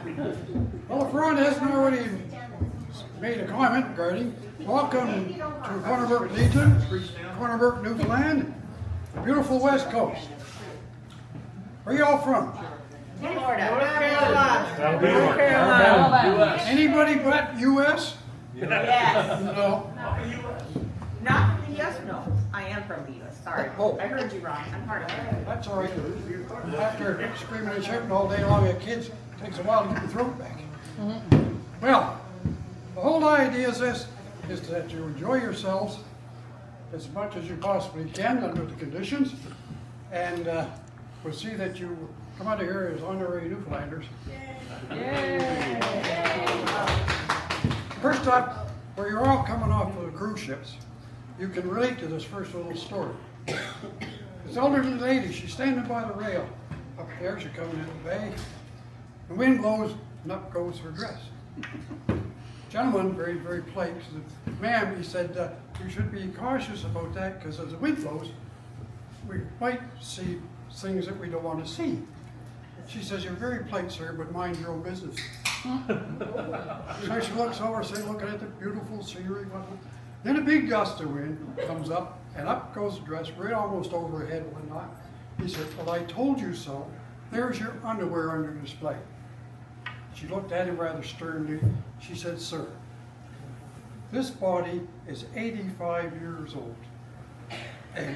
Well, if Ron hasn't already made a comment regarding, welcome to Honorary Legion, Honorary, Newfoundland, the beautiful West Coast. Where y'all from? Florida. North Carolina. Anybody but U.S.? Yes. No. Not from the U.S. No, I am from the U.S. Sorry. Oh. I heard you wrong. I'm part of it. That's all right. After screaming and shouting all day long at kids, it takes a while to get your throat back. Well, the whole idea is this, is that you enjoy yourselves as much as you possibly can under the conditions, and we'll see that you come out of here as honorary Newfoundlanders. First up, where you're all coming off of the cruise ships, you can relate to this first little story. This elderly lady, she's standing by the rail. Up there, she's coming in the bay. The wind blows, and up goes her dress. Gentleman, very, very polite, said, ma'am, he said, you should be cautious about that, because as the wind blows, we might see things that we don't want to see. She says, you're very polite, sir, but mind your own business. So she looks over, looking at the beautiful scenery, whatnot. Then a big gust of wind comes up, and up goes the dress, right almost over her head and whatnot. He said, well, I told you so. There's your underwear under display. She looked at him rather sternly. She said, sir, this body is 85 years old. And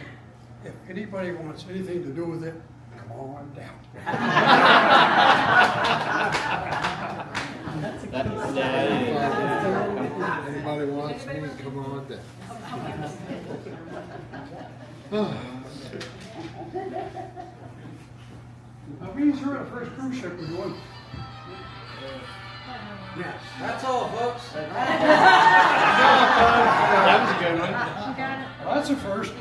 if anybody wants anything to do with it, come on down. Anybody wants me, come on down. Now, means you're at the first cruise ship we're going. Yes. That's all, folks. That was a good one. Well, that's a first.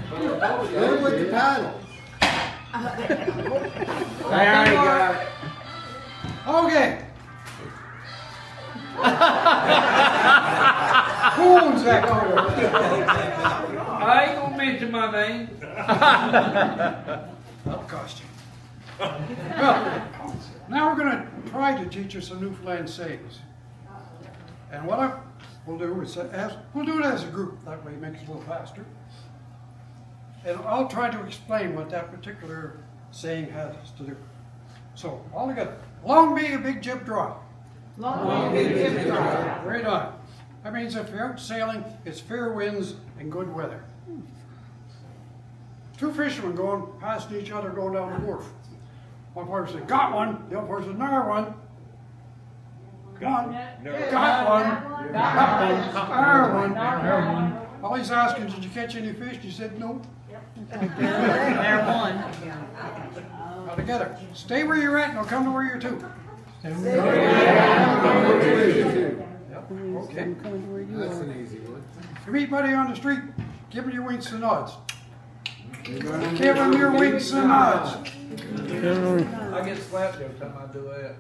Go with the paddle. I already got it. Okay. Who owns that car? I ain't gonna mention my name. That'll cost you. Well, now we're going to try to teach you some Newfoundland sayings. And what we'll do is, we'll do it as a group. That way it makes it a little faster. And I'll try to explain what that particular saying has to do. So, all together. Long may a big jib draw. Long may a big draw. Right on. That means if you're out sailing, it's fair winds and good weather. Two fishermen going past each other going down the wharf. One person said, got one. The other person said, another one. Got one. Got one. Got one. Another one. All he's asking, did you catch any fish? He said, no. There one. All together. Stay where you're at and I'll come to where you're to. Yep. Okay. That's an easy one. You meet buddy on the street, give him your winks and nods. Give him your winks and nods. I get slapped every time I do that.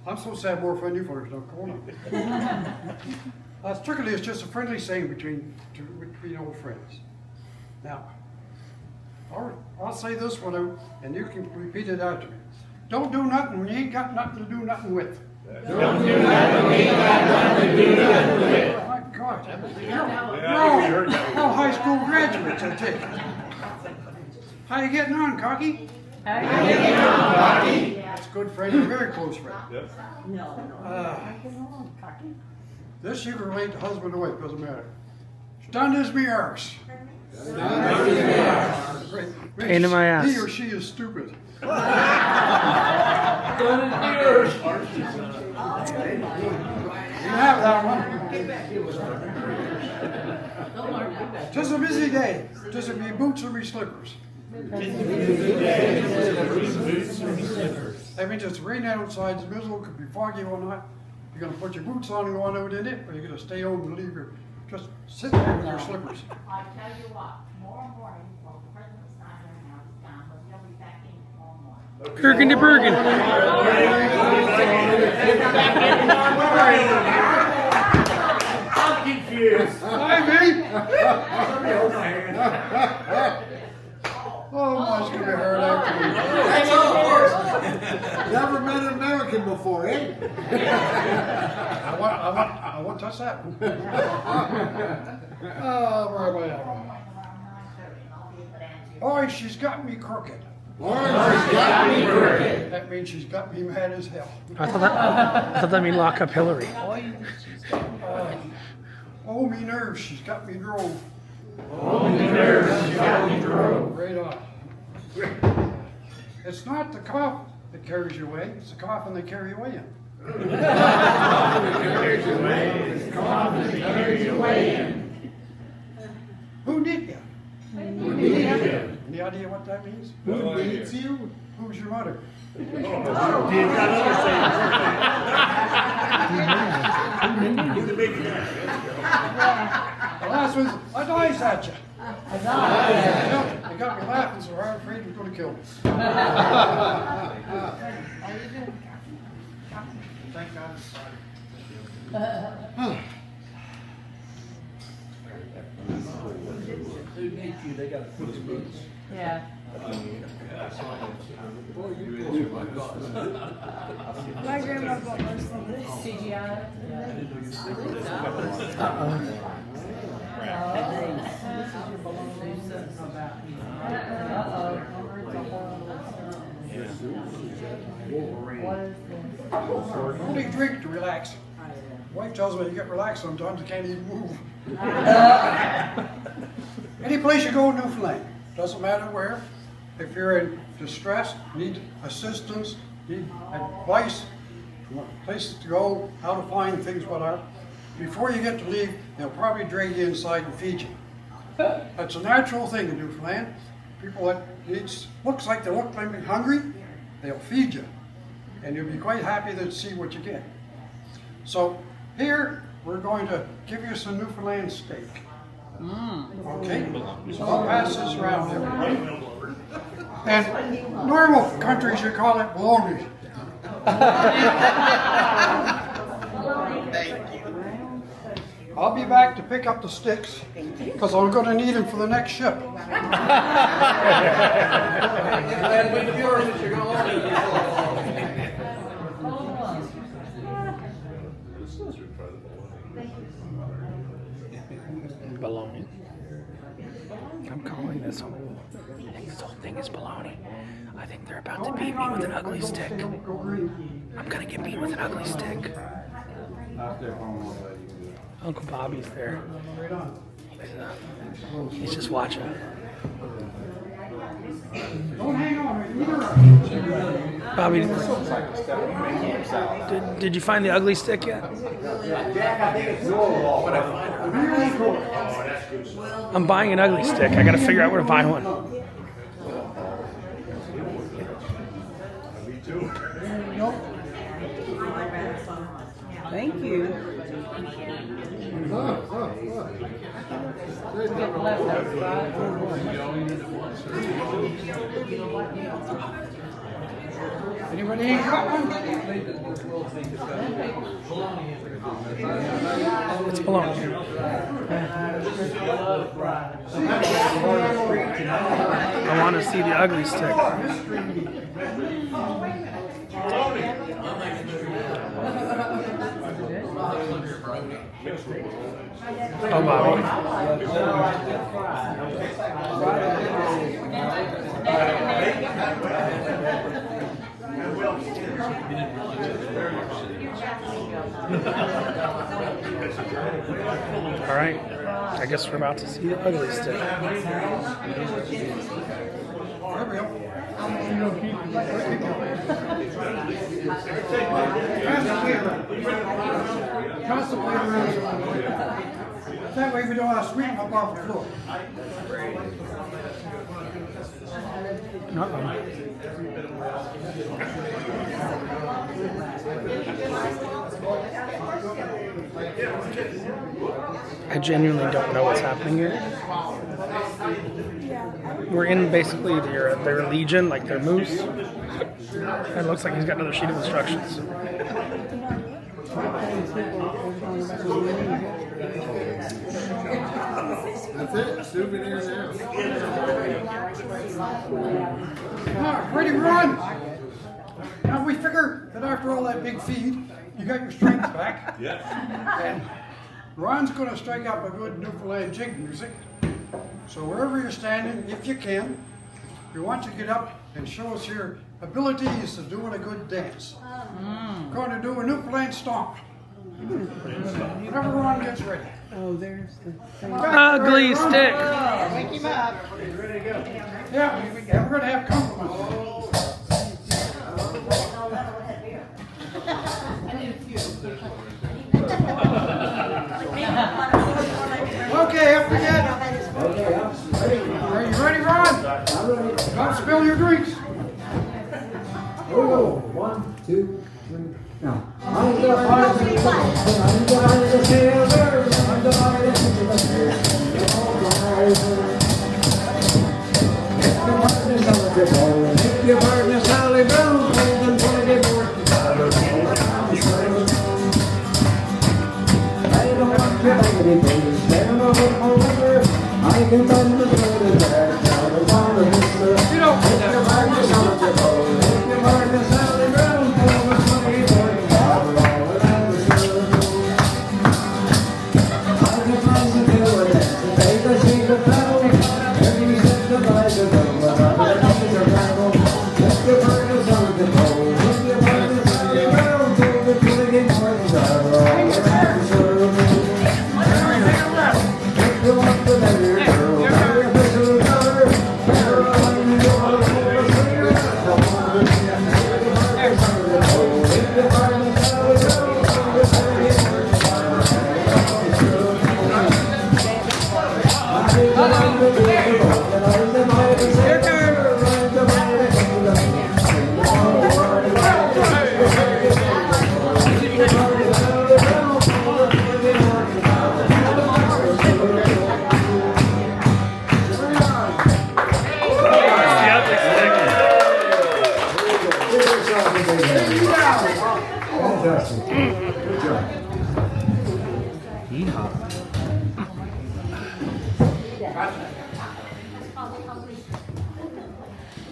I'm supposed to have more fun you folks don't come on. Strictly, it's just a friendly saying between old friends. Now, I'll say this one out, and you can repeat it after me. Don't do nothing when you ain't got nothing to do nothing with. Don't do nothing when you ain't got nothing to do nothing with. Oh my God. You're all high school graduates, I take it. How you getting on, Cocky? How you getting on, Cocky? That's a good friend, a very close friend. No. This you can relate to husband or wife, doesn't matter. Stunned as me arse. Pain in my ass. He or she is stupid. You have that one. Just a busy day. Just me boots or me slippers. That means it's raining outside, it's miserable, could be foggy or not. You're going to put your boots on and go on out in it, or you're going to stay home and leave your, just sit there with your slippers. I tell you what, tomorrow morning, well, the president's not here now, he's gone, but he'll be back in tomorrow morning. Kirkin de Bergen. I'm confused. Hi, mate! Oh, it's going to be hard after you. I won't touch that one. Oh, where am I at? Around 9:30, and I'll be able to answer your Boy, she's got me crooked. Orange got me crooked. That means she's got me mad as hell. I thought that meant lock up Hillary. Oh, me nerves, she's got me drove. Oh, me nerves, you got me drove. Right on. It's not the cough that carries you away, it's the coffin that carry you away in. Carries you away. It's coffin that carries you away in. Who did you? Who needed you? Any idea what that means? Who needs you? Who's your mother? The last one's, I dies at you. I dies. You got me laughing so hard, I'm afraid you're going to kill me. Thank God it's Who needs you? They got to put his boots. Yeah. My grandma bought most of this. CGI. Only drink to relax. Wife tells me you get relaxed sometimes, I can't even move. Any place you go in Newfoundland, doesn't matter where, if you're in distress, need assistance, need advice, places to go, how to find things, whatever, before you get to leave, they'll probably drag you inside and feed you. That's a natural thing in Newfoundland. People that looks like they look like they're hungry, they'll feed you. And you'll be quite happy to see what you get. So here, we're going to give you some Newfoundland steak. Okay? So I'll pass this around to everybody. And normal countries, you call it bologna. I'll be back to pick up the sticks, because I'm going to need them for the next ship. And with the viewers that you're going to Baloney. I'm calling this whole thing is baloney. I think they're about to beat me with an ugly stick. I'm gonna get beat with an ugly stick. Uncle Bobby's there. He's just watching. Don't hang on, Bobby, did you find the ugly stick yet? I'm buying an ugly stick. I gotta figure out where to buy one. Thank you. Anybody ain't got one? It's baloney. I want to see the ugly stick. Oh, Bobby. All right. I guess we're about to see the ugly stick. There we go. Pass the plate around. That way we don't have to sweep up off the floor. Uh-oh. I genuinely don't know what's happening here. We're in basically their legion, like their moose. It looks like he's got another sheet of instructions. That's it. Souvenir now. Come on, ready, run! Now we figure that after all that big feed, You got your strength back. Yeah. And Ron's going to strike up a good Newfoundland jig music. So wherever you're standing, if you can, we want you to get up and show us your abilities of doing a good dance. We're going to do a Newfoundland stomp. Whenever Ron gets ready. Oh, there's the thing. Ugly stick. Wake him up. Yeah, and we're going to have compliments. Okay, up again. Are you ready, Ron? Don't spill your drinks. Oh, 1, 2, 3, now. I'm the heart of the sun, I'm the heart of the silver, I'm the heart of the silver. If your partner's eligible, if your partner's Sally Brown, hold them for the board. I don't want your baby things, they're no good forever. I can find the road in there, now the one of the sister. If your partner's eligible, if your partner's Sally Brown, hold them for the board. I can find the killer dance, take the secret battle, every step the lies of them, but other things are battle. If your partner's eligible, if your partner's Sally Brown, hold them for the board. You want the better girl, you're a physical color, Caroline, you're all over the Fantastic. Good job.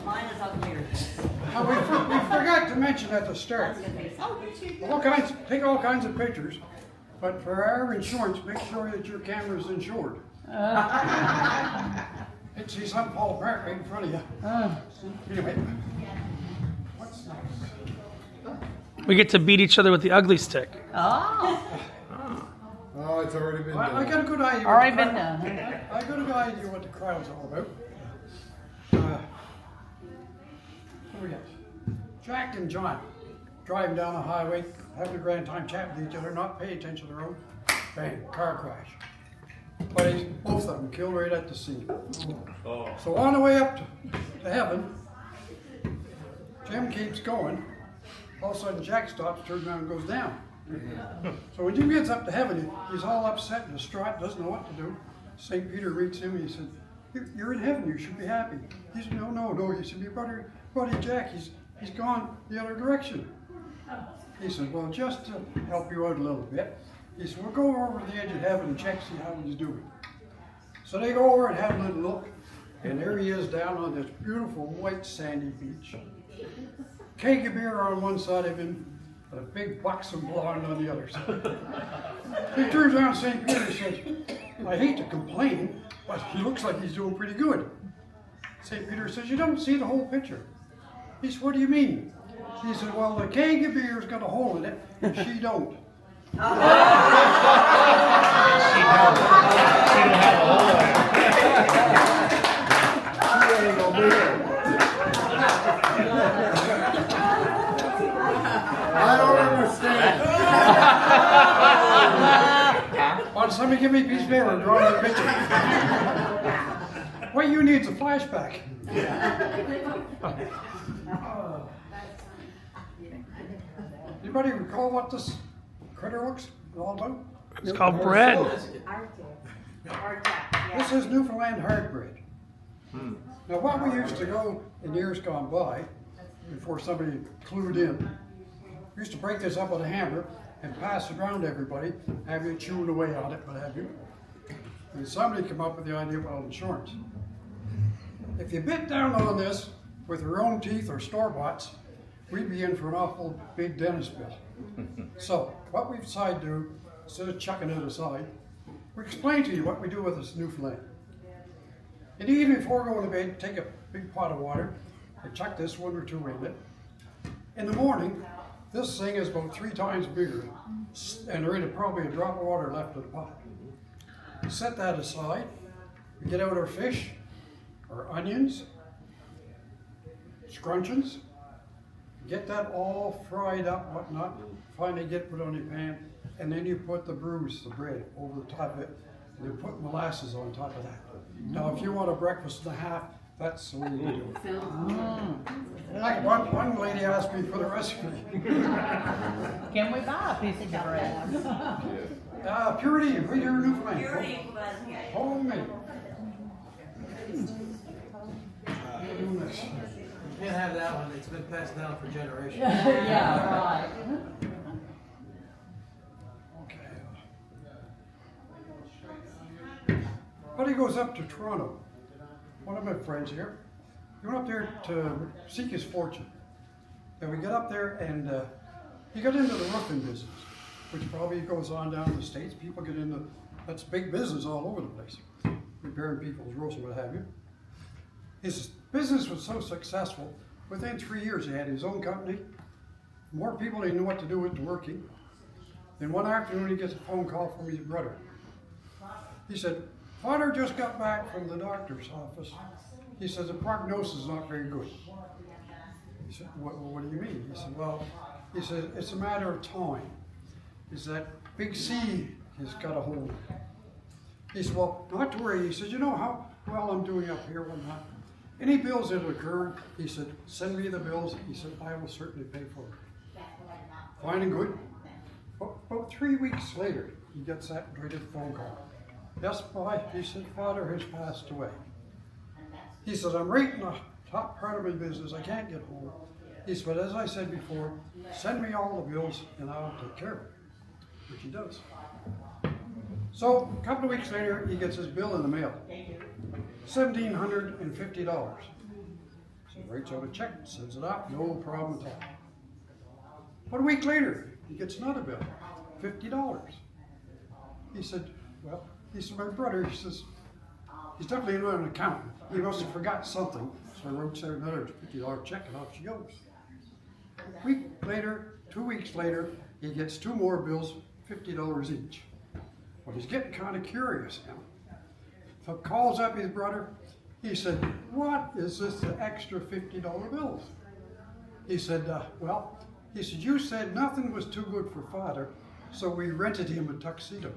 Mine is up here. We forgot to mention at the start. Take all kinds of pictures, but for our insurance, make sure that your camera's insured. You'd see something fall apart right in front of you. Anyway, what's next? We get to beat each other with the ugly stick. Oh, Oh, it's already been I done. got a good idea. already what the been crowd- done. I got a good idea what the crowd's all about. What do we got? Jack and John driving down the highway, having a grand time chatting with each other, not paying attention to the road. Bang, car crash. Buddies, both of them killed right at the scene. Oh. So on the way up to heaven, Jim keeps going. All of a sudden, Jack stops, turns around, and goes down. So when Jim gets up to heaven, he's all upset and distraught, doesn't know what to do. St. Peter meets him. He said, "You're in heaven. You should be happy." He said, "No. He said, "Your buddy Jack, he's gone the other direction." He said, "Well, just to help you out a little bit," he said, "We'll go over to the edge of heaven and check, see how he's doing." So they go over and have a little look, and there he is down on this beautiful white sandy beach. Keg of beer on one side of him, and a big buxom blonde on the other side. He turns around to St. Peter and says, "I hate to complain, but he looks like he's doing pretty good." St. Peter says, "You don't see the whole picture." He said, "What do you mean?" He said, "Well, the keg of beer's got a hole in it, and she don't." I don't understand. Why don't somebody give me a piece of paper and draw me a picture? What you need is a flashback. Anybody recall what this critter looks all about? It's called bread. This is Newfoundland hard bread. Now, what we used to go in years gone by, before somebody clued in, we used to break this up with a hammer and pass it around to everybody, have you chewing away on it, what have you. And somebody came up with the idea about insurance. If you bit down on this with your own teeth or store-boughts, we'd be in for an awful big dentist bill. So what we decided to do, instead of chucking it aside, we explain to you what we do with this Newfoundland. In the evening before going to bed, take a big pot of water, and chuck this 1 or 2 in it. In the morning, this thing is about 3 times bigger, and there ain't probably a drop of water left in the pot. Set that aside, we get out our fish, our onions, scrunchions, get that all fried up, whatnot, finally get it put on your pan, and then you put the bruise, the bread, over the top of it, and you put molasses on top of that. Now, if you want a breakfast and a half, that's the way we do it. Like one lady asked me for the recipe. Can we buy a piece of bread? Purity, right here in Newfoundland. Purity, Homemade. Can't have that one, it's been passed down for generations. Yeah, right. Buddy goes up to Toronto. One of my friends here. He went up there to seek his fortune. And we got up there and he got into the roofing business, which probably goes on down in the States. People get into, that's big business all over the place. Repairing people's roofs and what have you. His business was so successful, within 3 years he had his own company. More people he knew what to do with working. Then one afternoon he gets a phone call from his brother. He said, "Father just got back from the doctor's office." He says, "The prognosis is not very good." He said, what do you mean? He said, "Well," he said, "it's a matter of time. Is that big C has got a hold of it." He said, "Well, not to worry." He said, "You know how well I'm doing up here, whatnot. Any bills that occur," he said, "send me the bills." He said, "I will certainly pay for it." Fine and good. About 3 weeks later, he gets that dreaded phone call. "Yes, boy," he said, "Father has passed away." He says, "I'm right in the top part of my business. I can't get home." He said, "But as I said before, send me all the bills and I'll take care of it," which he does. So a couple of weeks later, he gets his bill in the mail. $1,750. So he writes out a check, sends it out, no problem at all. About a week later, he gets another bill, $50. He said, "Well," he said, "my brother," he says, "he's definitely not an accountant. He must have forgot something." So I wrote her another $50 check and off she goes. A week later, 2 weeks later, he gets 2 more bills, $50 each. Well, he's getting kind of curious now. So calls up his brother. He said, "What is this extra $50 bills?" He said, "Well," he said, "you said nothing was too good for Father, so we rented him a tuxedo."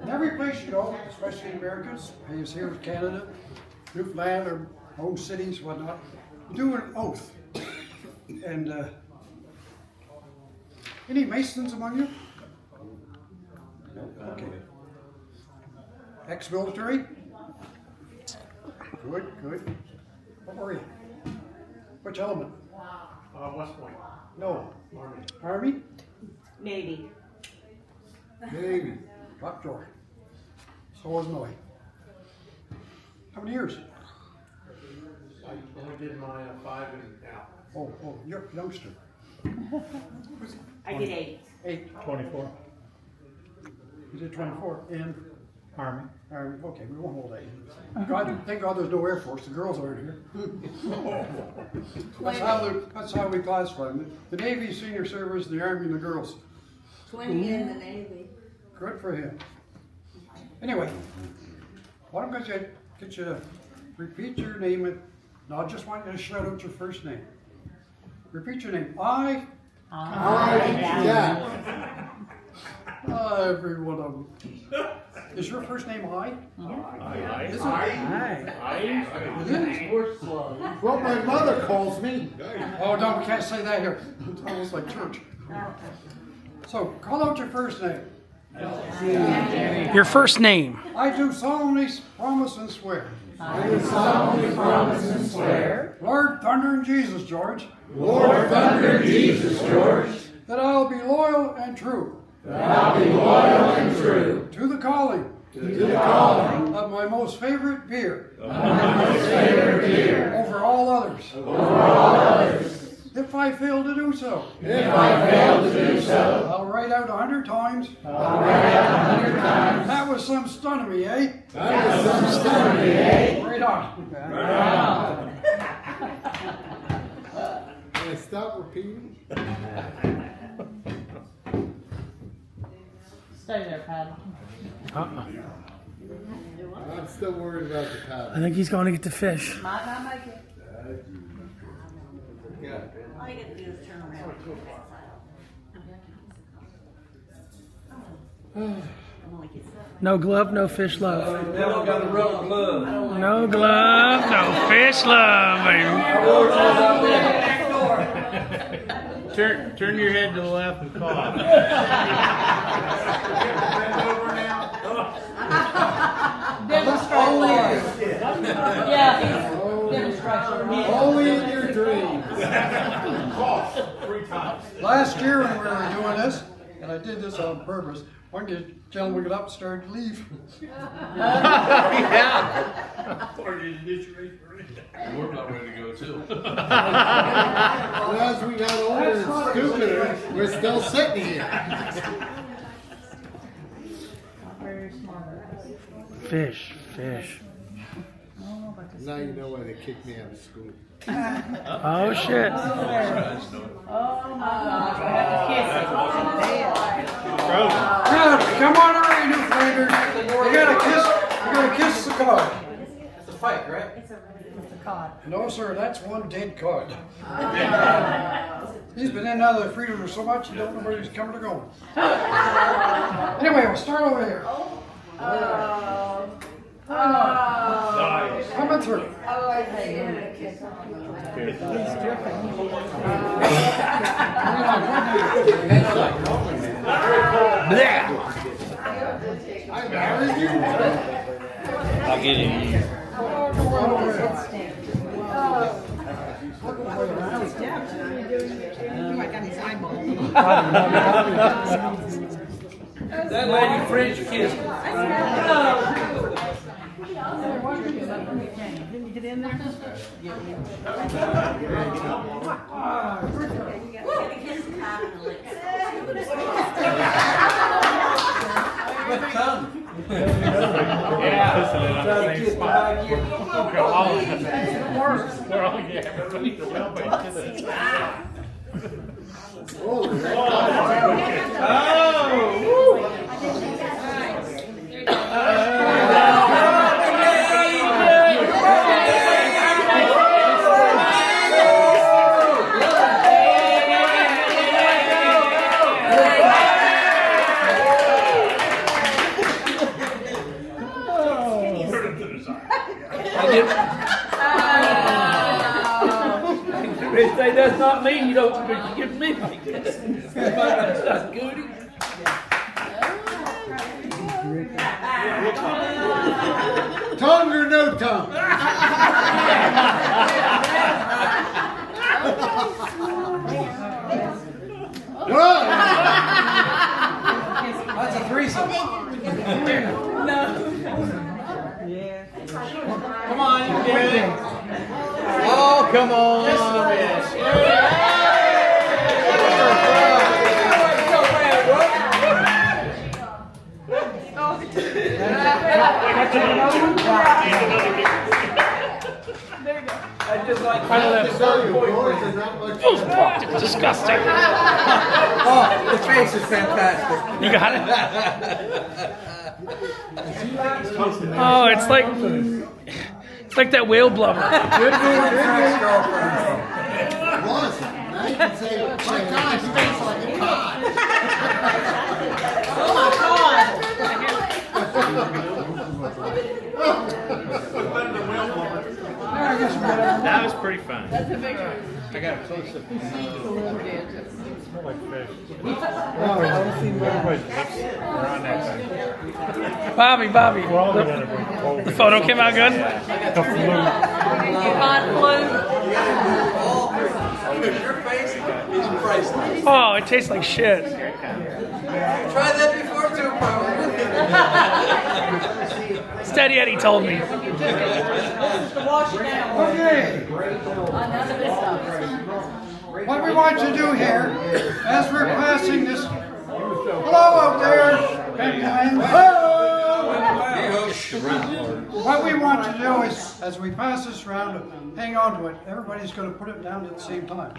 Every place you go, especially in Americans, as here in Canada, Newfoundland, or home cities, whatnot, you do an oath. And any Masons among you? No? Okay. Ex-military? Good, good. What were you? Which element? West Point. No. Army. Army? Navy. Navy. Top drawer. So was I. How many years? I only did my 5 and out. Oh, you're a youngster. I did 8. 8. 24. You did 24 in Army. Army. Okay, we won't hold 8. God, thank God there's no Air Force. The girls aren't here. That's how we classify them. The Navy, senior service, the Army, and the girls. 20 in the Navy. Good for him. Anyway, why don't I get you to repeat your name, and I just want you to shout out your first name. Repeat your name. I. Yeah. Every one of them. Is your first name I? Is it? It is? What my mother calls me. Oh, no, we can't say that here. It's almost like church. So, call out your first name. Your first name. I do solemnly promise and swear I do solemnly promise and swear, Lord Thunder and Jesus, George, Lord Thunder Jesus George, that I'll be loyal and true that I'll be loyal and true to the calling to the calling of my most favorite peer of my most favorite dear over all others. over all others. If I fail to do so, If I fail to do so, I'll write out 100 times. I'll write out 100 times. That was some stun of me, eh? That was some stun to me, eh? Right on. Can I stop repeating? Stay there, Pat. I'm still worried about the I paddle. think he's going to get the fish. Might not make it. All you gotta do is turn around and go back. No glove, no fish love. They don't got a rubber glove. No glove, no fish love, baby. Turn your head to the left and cough. Yeah, demonstration. Only in your dreams. Last year when we were doing this, and I did this on purpose, one gentleman got up and started to leave. Yeah. We're about ready to go too. But as we got older and stupider, we're still sitting here. Very smart. Fish, fish. Now you know why they kicked me out of school. Oh shit. Oh my gosh, I have to kiss it. Now, come on already, Newfoundlander. You gotta kiss the cod. It's a fight, right? It's a cod. No, sir, that's one dead cod. He's been in and out of the freezer so much, you don't know where he's coming or going. Anyway, we'll start over here. Coming through. I married you. I'll get it. That lady French kissed me. Didn't you get in there? With tongue. Yeah. Kiss behind you. We're all everybody the well way to this. They say that's not me, you don't give me like this. That's goody. Tongue or no tongue? Good. That's a threesome. Come on, you get it. Oh, come on. Just a bit. I just like It's disgusting. Oh, the face is fantastic. You got it? Oh, it's like that whale blubber. Good was. Now you can say, my God, you taste like a cod. That was pretty fun. I got a close up. Bobby. The photo came out good? Oh, it tastes like shit. Tried that before too, probably. Steady Eddie told me. Okay. What we want to do here, as we're passing this, hello out there, pantomime. What we want to do is, as we pass this round, hang on to it. Everybody's going to put it down at the same time.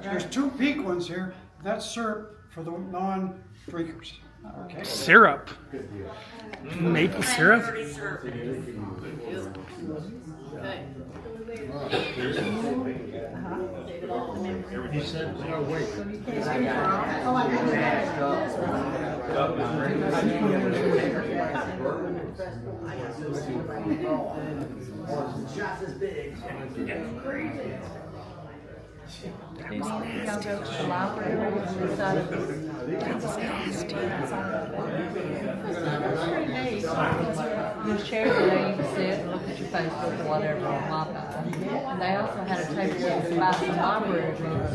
There's two pink ones here. That's syrup for the non-drinkers. Okay. Syrup. Maple syrup? He said, no, wait. Your chair there, you can sit and look at your Facebook or whatever on my pad. And they also had a table where you could buy some library books.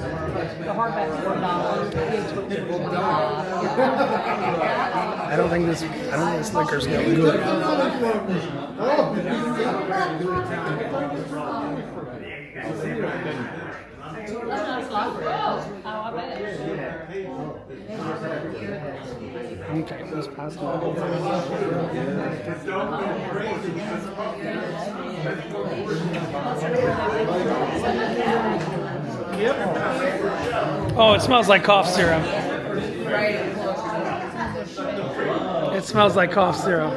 The hardback's $4, the kids books were $25. I don't think this liquor's no good. Okay, let's pass it on. Oh, it smells like cough syrup. It smells like cough syrup.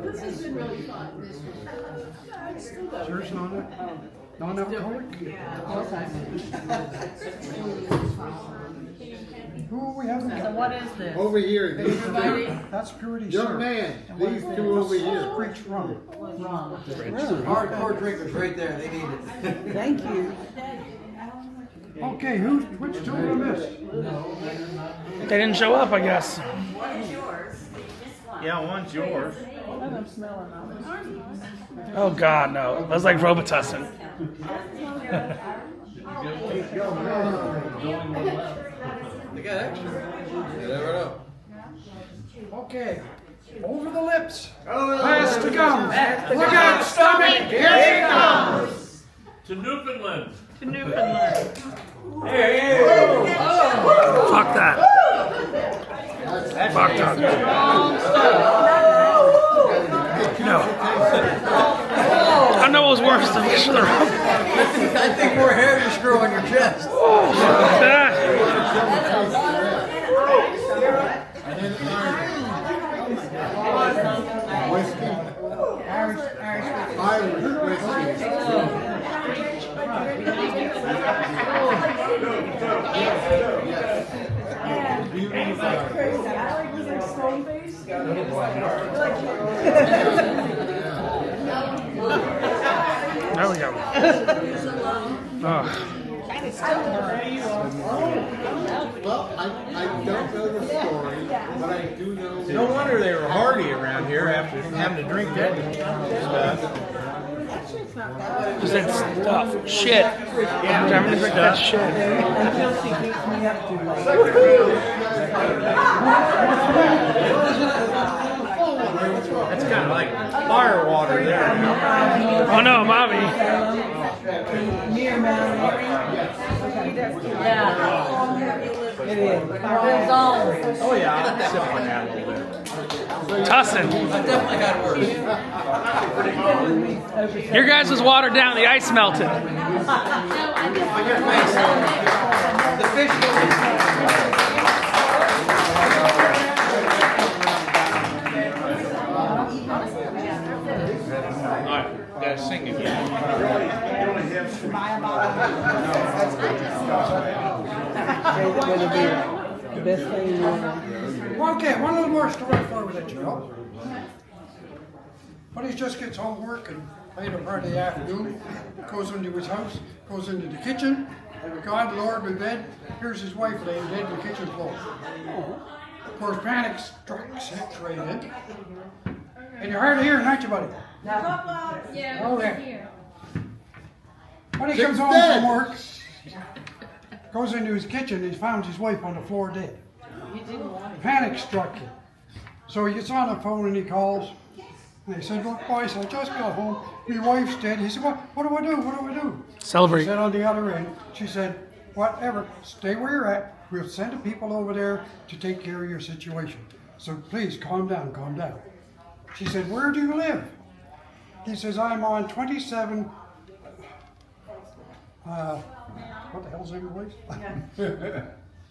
This has been really fun. Yours non-alcoholic? Who we having? So what is this? Over here, these two, That's purity young syrup. man, these two over here. Screech rum. Hardcore drinkers right there, they need it. Thank you. Okay, which two we missed? They didn't show up, I guess. Yeah, one's yours. Oh God, no. That's like Robitussin. They got extra. You never know. Okay, over the lips. Pass the gums. Look out, stomach. Here she comes. To Newfoundland. Fuck that. Fuck that. No. I know it was worse than this. I think more hair just grew on your chest. Whiskey. Irish whiskey. There we go. Oh. Well, I don't know the story, but I do know. No wonder they were hardy around here after having to drink that stuff. Just that stuff. Shit. I'm having to drink that shit. That's kind of like fire water there. Oh no, mommy. It is. Oh yeah, I'll sip on that a little bit. Tussin. That definitely got worse. Your guys was watered down. The ice melted. On your face. The fish. buy a bottle. The best thing in the world. Okay, one little more story for me that you know. When he just gets home work and later part of the afternoon, goes into his house, goes into the kitchen, God, Lord, my bed, here's his wife laying dead in the kitchen floor. Of course, panic sets right in. And you're hard of hearing, aren't you, buddy? Yeah, Okay. When he comes She's home dead. from work, goes into his kitchen, he finds his wife on the floor dead. Panic struck him. So he gets on the phone and he calls. And he said, look, boys, I just got home. My wife's dead. He said, what do I do? What do I do? Celebrate. She said on the other end, she said, whatever, stay where you're at. We'll send the people over there to take care of your situation. So please, calm down, calm down. She said, where do you live? He says, I'm on 27, what the hell's in place?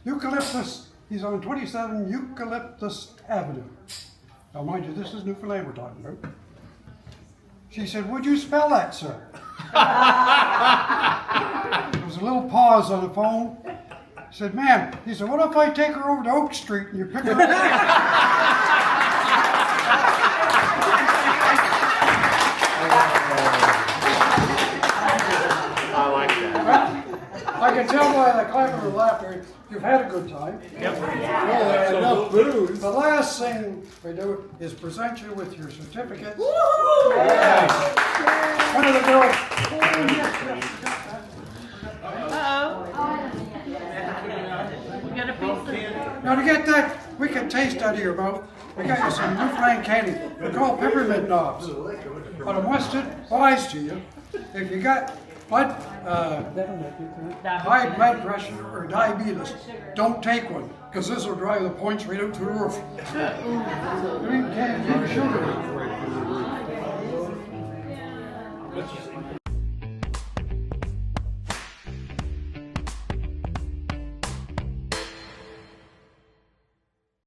Eucalyptus. He's on 27 Eucalyptus Avenue. Now, mind you, this is Newfoundland we're talking about. She said, would you spell that, sir? There was a little pause on the phone. He said, ma'am, he said, what if I take her over to Oak Street and you pick her up? I like that. I can tell by the clapping and laughter, you've had a good time. Well, there ain't enough booze. The last thing we do is present you with your certificate. One of the girls. We got a piece of. Now to get that, we can taste out of your mouth. We got you some Newfoundland candy. They're called peppermint knobs. But I must advise to you, if you got high blood pressure or diabetes, don't take one, because this will drive the points right up to the roof. You can't get sugar.